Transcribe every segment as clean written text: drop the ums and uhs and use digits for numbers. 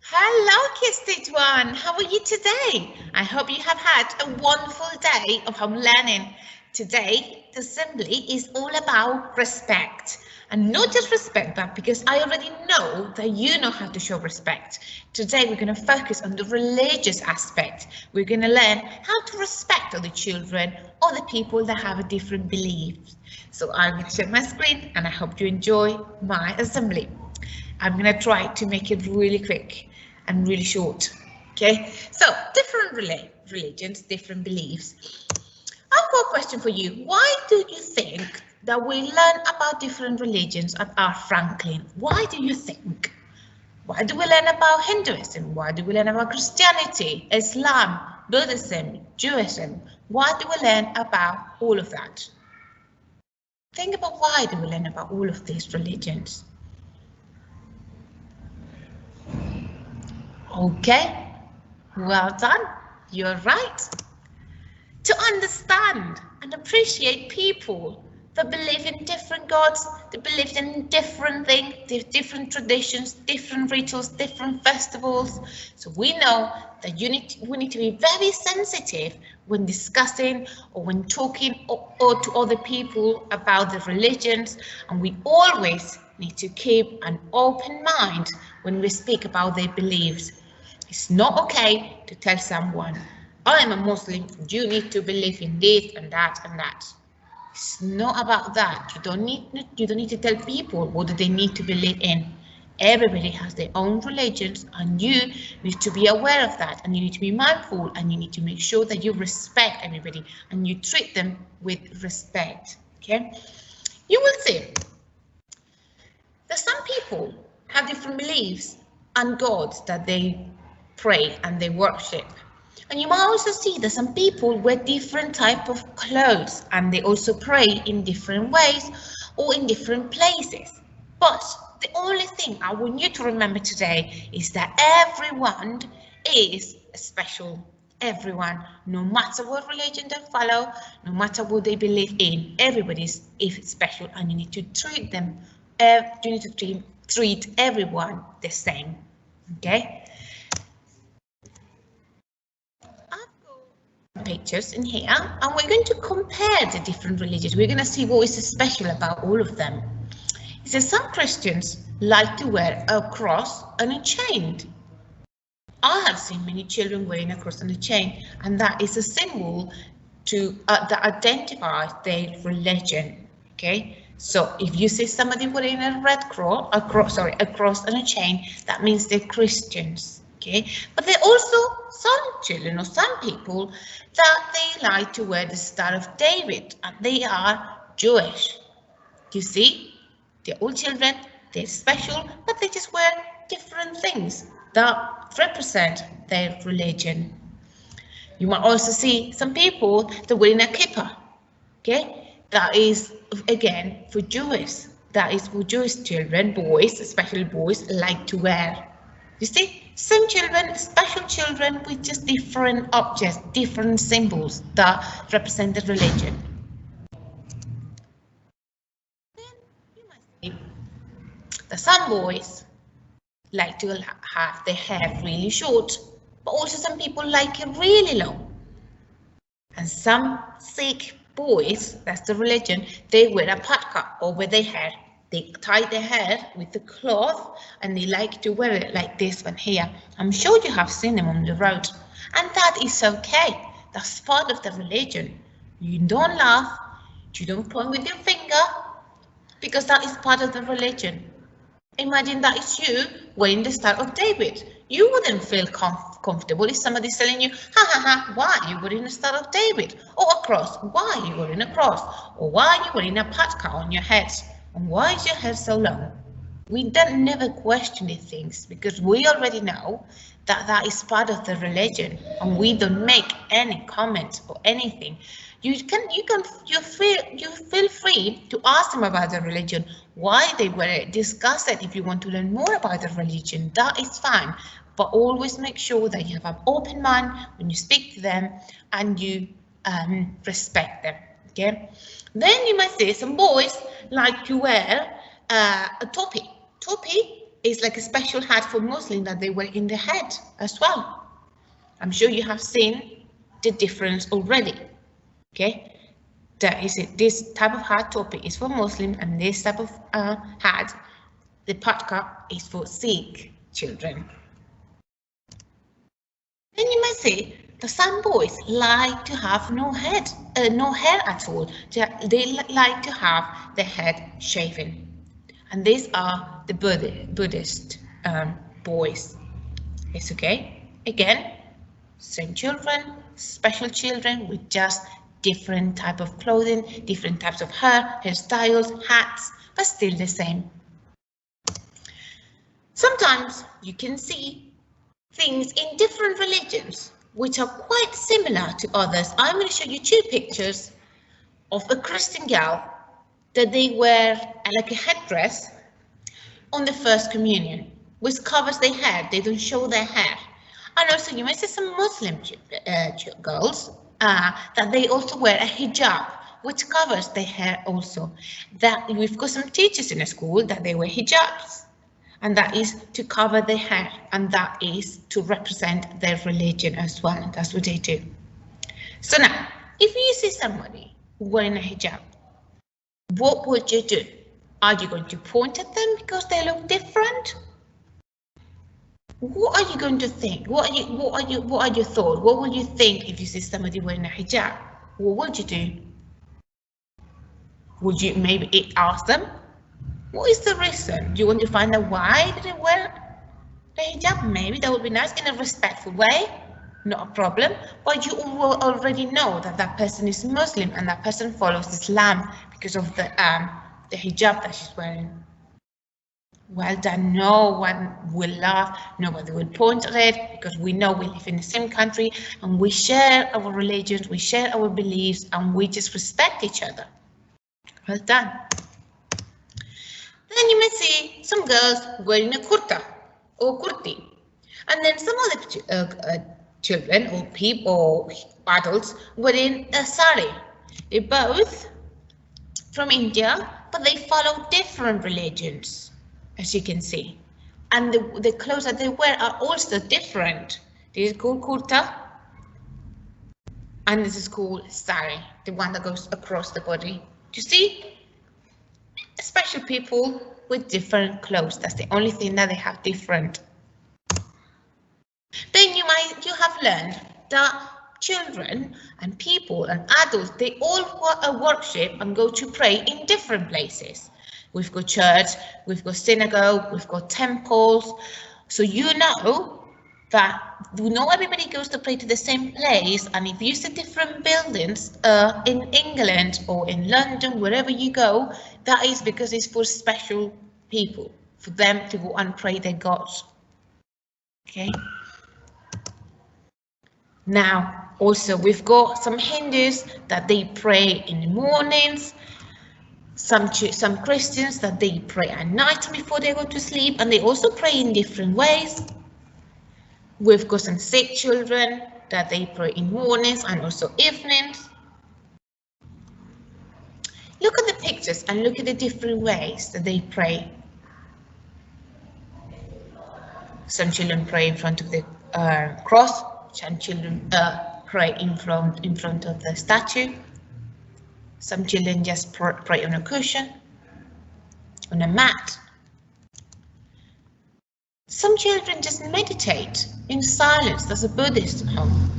Hello, Kids Stage 1. How are you today? I hope you have had a wonderful day of home learning. Today, the assembly is all about respect. And not just respect, but because I already know that you know how to show respect. Today, we're going to focus on the religious aspect. We're going to learn how to respect other children or the people that have a different beliefs. So I will share my screen and I hope you enjoy my assembly. I'm going to try to make it really quick and really short. Okay, so different religions, different beliefs. I've got a question for you. Why do you think that we learn about different religions at our Franklin? Why do you think? Why do we learn about Hinduism? Why do we learn about Christianity, Islam, Buddhism, Judaism? Why do we learn about all of that? Think about why do we learn about all of these religions? Okay, well done. You're right. To understand and appreciate people that believe in different gods, that believe in different things, different traditions, different rituals, different festivals. So we know that we need to be very sensitive when discussing or when talking or to other people about the religions, and we always need to keep an open mind when we speak about their beliefs. It's not okay to tell someone, I am a Muslim, you need to believe in this and that and that. It's not about that. You don't need to tell people what they need to believe in. Everybody has their own religions and you need to be aware of that, and you need to be mindful, and you need to make sure that you respect everybody and you treat them with respect. Okay? You will see that some people have different beliefs and gods that they pray and they worship. And you might also see that some people wear different type of clothes and they also pray in different ways or in different places. But the only thing I want you to remember today is that everyone is special. Everyone, no matter what religion they follow, no matter what they believe in, everybody is special, and you need to treat them. You need to treat everyone the same. Okay. Pictures in here, and we're going to compare the different religions. We're going to see what is special about all of them. It says some Christians like to wear a cross and a chain. I have seen many children wearing a cross and a chain, and that is a symbol to that identifies their religion. Okay, so if you see somebody wearing a a cross and a chain, that means they're Christians. Okay, but there are also some children or some people that they like to wear the Star of David, and they are Jewish. You see, they're all children, they're special, but they just wear different things that represent their religion. You might also see some people that wearing a kippah. Okay, that is again for Jewish. That is for Jewish children, boys, especially boys, like to wear. You see, some children, special children with just different objects, different symbols that represent the religion. Then you might see that some boys like to have their hair really short, but also some people like it really long. And some Sikh boys, that's the religion, they wear a patka over their hair. They tie their hair with the cloth and they like to wear it like this one here. I'm sure you have seen them on the road. And that is okay. That's part of the religion. You don't laugh, you don't point with your finger, because that is part of the religion. Imagine that is you wearing the Star of David. You wouldn't feel comfortable if somebody's telling you, ha ha ha, why are you wearing the Star of David? Or a cross, why are you wearing a cross? Or why are you wearing a patka on your head? And why is your hair so long? We don't never question these things because we already know that that is part of the religion, and we don't make any comment or anything. You feel free to ask them about the religion, why they wear it, discuss it if you want to learn more about the religion. That is fine, but always make sure that you have an open mind when you speak to them and you respect them. Okay. Then you might see some boys like to wear a topi. Topi is like a special hat for Muslims that they wear in the head as well. I'm sure you have seen the difference already. Okay, that is it. This type of hat topic is for Muslim, and this type of hat, the patka, is for Sikh children. Then you might say that some boys like to have no hair at all. They like to have their head shaven. And these are the Buddhist boys. It's okay. Again, same children, special children with just different type of clothing, different types of hair, hairstyles, hats, but still the same. Sometimes you can see things in different religions which are quite similar to others. I'm going to show you two pictures of a Christian girl that they wear like a headdress on the first communion, which covers their hair. They don't show their hair. And also you might see some Muslim girls that they also wear a hijab, which covers their hair also. That we've got some teachers in the school that they wear hijabs, and that is to cover their hair, and that is to represent their religion as well. That's what they do. So now, if you see somebody wearing a hijab, what would you do? Are you going to point at them because they look different? What are you going to think? What are your thoughts? What will you think if you see somebody wearing a hijab? What would you do? Would you maybe ask them? What is the reason? Do you want to find out why they wear the hijab? Maybe that would be nice in a respectful way. Not a problem, but you will already know that that person is Muslim and that person follows Islam because of the hijab that she's wearing. Well done. No one will laugh, nobody will point at it, because we know we live in the same country and we share our religions, we share our beliefs, and we just respect each other. Well done. Then you may see some girls wearing a kurta or kurti, and then some other children or people or adults wearing a sari. They're both from India, but they follow different religions, as you can see. And the clothes that they wear are also different. This is called kurta, and this is called sari, the one that goes across the body. Do you see? Special people with different clothes. That's the only thing that they have different. Then you have learned that children and people and adults, they all worship and go to pray in different places. We've got church, we've got synagogue, we've got temples. So you know that everybody goes to pray to the same place, and if you see different buildings in England or in London, wherever you go, that is because it's for special people, for them to go and pray their gods. Okay. Now, also we've got some Hindus that they pray in the mornings, some Christians that they pray at night before they go to sleep, and they also pray in different ways. We've got some Sikh children that they pray in mornings and also evenings. Look at the pictures and look at the different ways that they pray. Some children pray in front of the cross. Some children pray in front of the statue. Some children just pray on a cushion, on a mat. Some children just meditate in silence. That's a Buddhist home.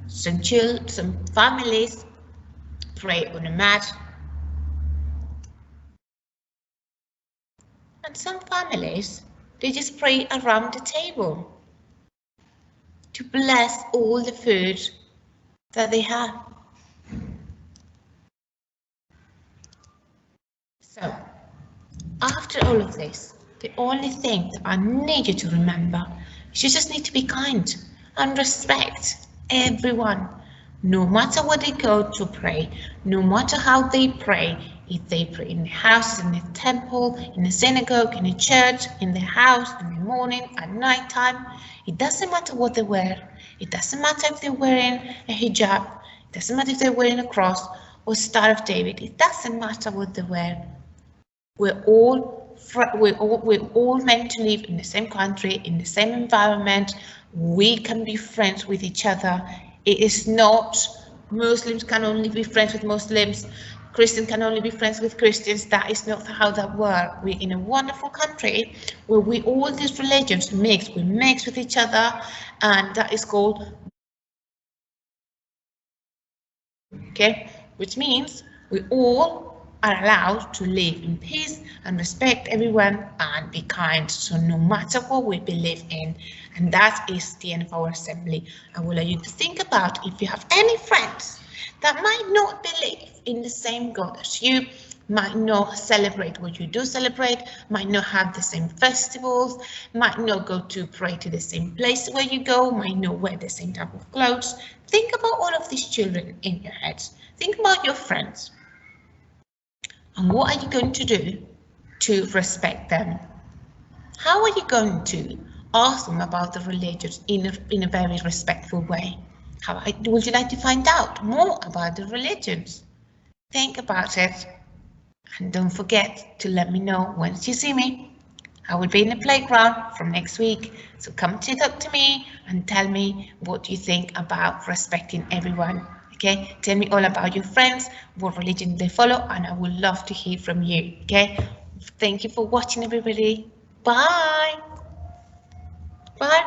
Some families pray on a mat. And some families, they just pray around the table to bless all the food that they have. So, after all of this, the only thing that I need you to remember is you just need to be kind and respect everyone, no matter where they go to pray, no matter how they pray, if they pray in the house, in the temple, in the synagogue, in the church, in the house, in the morning, at night time. It doesn't matter what they wear. It doesn't matter if they're wearing a hijab. It doesn't matter if they're wearing a cross or Star of David. It doesn't matter what they wear. We're all we're all meant to live in the same country, in the same environment. We can be friends with each other. It is not Muslims can only be friends with Muslims, Christians can only be friends with Christians. That is not how that works. We're in a wonderful country where all these religions mix. We mix with each other, and that is called, okay, which means we all are allowed to live in peace and respect everyone and be kind. So no matter what we believe in, and that is the end of our assembly. I would like you to think about if you have any friends that might not believe in the same God as you, might not celebrate what you do celebrate, might not have the same festivals, might not go to pray to the same place where you go, might not wear the same type of clothes. Think about all of these children in your heads. Think about your friends. And what are you going to do to respect them? How are you going to ask them about the religions in a very respectful way? Would you like to find out more about the religions? Think about it. And don't forget to let me know once you see me. I will be in the playground from next week, so come to talk to me and tell me what you think about respecting everyone. Okay, tell me all about your friends, what religion they follow, and I would love to hear from you. Okay, thank you for watching, everybody. Bye. Bye.